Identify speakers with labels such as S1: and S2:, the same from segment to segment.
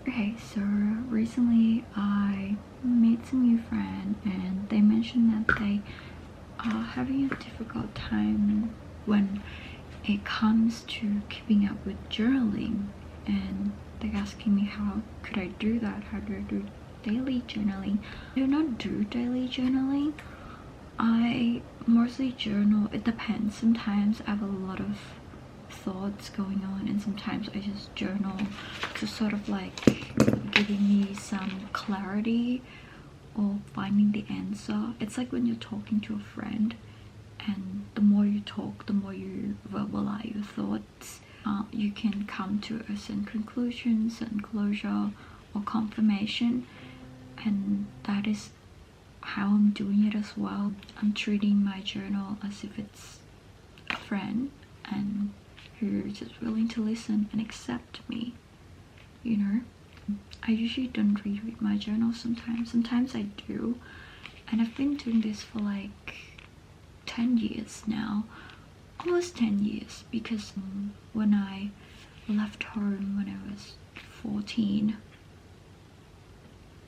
S1: Okay, so recently I made some new friends and they mentioned that they are having a difficult time when it comes to keeping up with journaling, and they're asking me how could I do that, how do I do daily journaling. I do not do daily journaling. I mostly journal. It depends. Sometimes I have a lot of thoughts going on and sometimes I just journal to sort of like giving me some clarity or finding the answer. It's like when you're talking to a friend and the more you talk, the more you verbalize your thoughts, you can come to a certain conclusion, certain closure or confirmation, and that is how I'm doing it as well. I'm treating my journal as if it's a friend and who's just willing to listen and accept me, you know. I usually don't reread my journal sometimes I do, and I've been doing this for like 10 years now, almost 10 years, because when I left home when I was 14,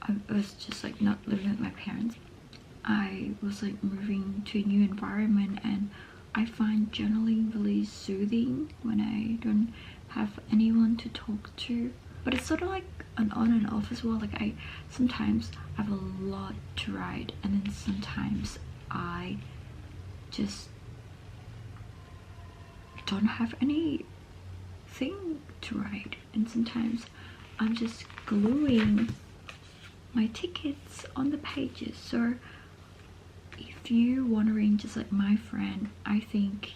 S1: I was just like not living with my parents. I was like moving to a new environment and I find journaling really soothing when I don't have anyone to talk to. But it's sort of like an on and off as well. Like I sometimes have a lot to write and then sometimes I just don't have anything to write, and sometimes I'm just gluing my tickets on the pages. So if you're wondering, just like my friend, I think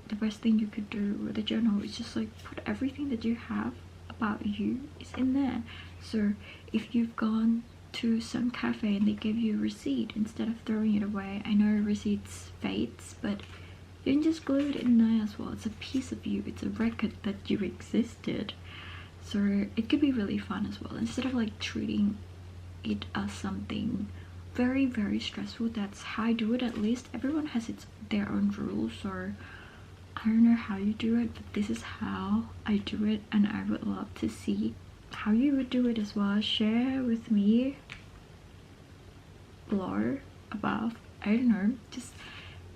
S1: the best thing you could do with a journal is just like put everything that you have about you is in there. So if you've gone to some cafe and they give you a receipt, instead of throwing it away, I know receipts fades, but you can just glue it in there as well. It's a piece of you, it's a record that you existed. So it could be really fun as well, instead of like treating it as something very very stressful. That's how I do it. At least everyone has their own rules, or I don't know how you do it, but this is how I do it, and I would love to see how you would do it as well. Share with me below, above, I don't know, just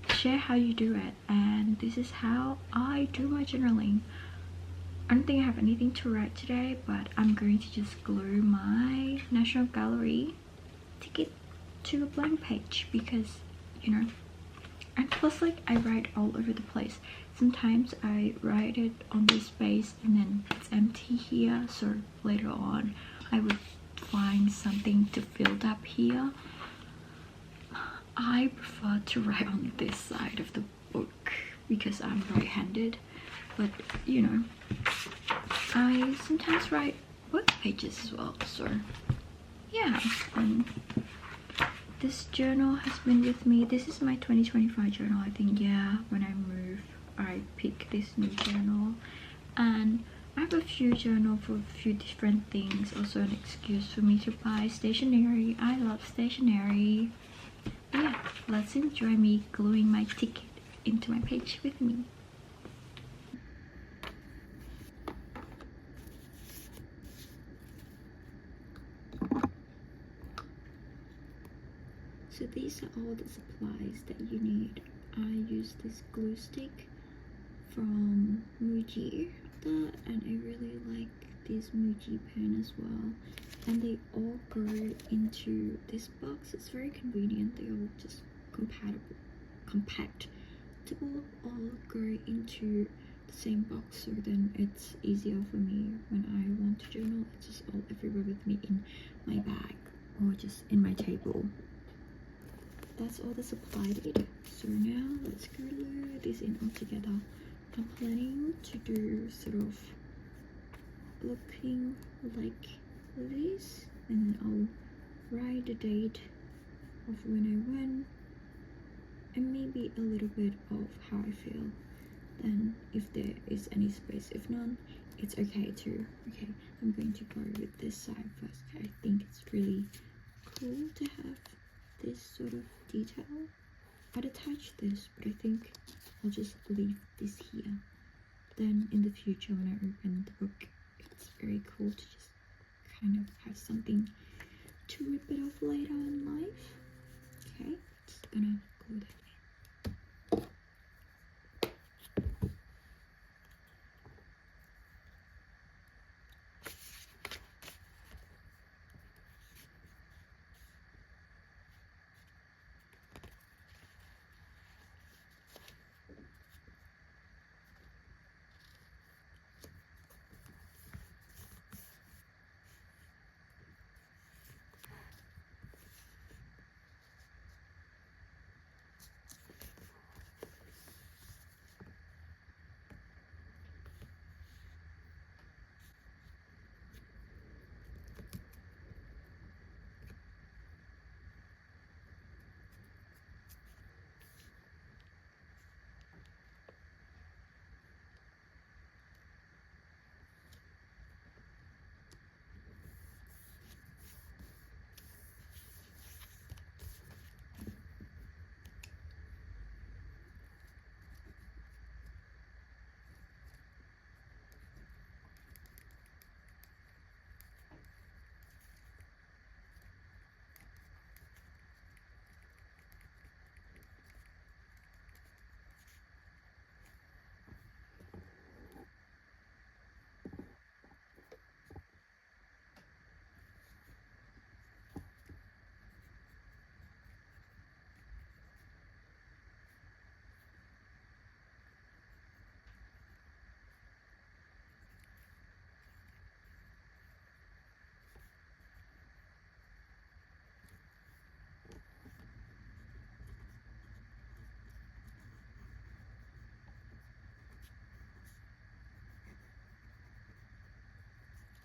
S1: share how you do it. And this is how I do my journaling. I don't think I have anything to write today, but I'm going to just glue my National Gallery ticket to a blank page because, you know, and plus like I write all over the place. Sometimes I write it on this space and then it's empty here, so later on I would find something to fill up here. I prefer to write on this side of the book because I'm right-handed, but you know, I sometimes write both pages as well. So yeah, this journal has been with me. This is my 2025 journal, I think. Yeah, when I move I pick this new journal, and I have a few journal for a few different things. Also an excuse for me to buy stationery. I love stationery. But yeah, let's enjoy me gluing my ticket into my page with me. So these are all the supplies that you need. I use this glue stick from Muji, and I really like this Muji pen as well, and they all go into this box. It's very convenient. They all just compact to all go into the same box, so then it's easier for me when I want to journal. It's just all everywhere with me in my bag or just in my table. That's all the supply needed. So now let's glue this in all together. I'm planning to do sort of looking like this, and I'll write the date of when I went and maybe a little bit of how I feel. Then if there is any space, if none, it's okay too. Okay, I'm going to go with this side first. I think it's really cool to have this sort of detail. I'd attach this, but I think I'll just leave this here. Then in the future when I open the book, it's very cool to just kind of have something to rip it off later in life. Okay, just gonna glue that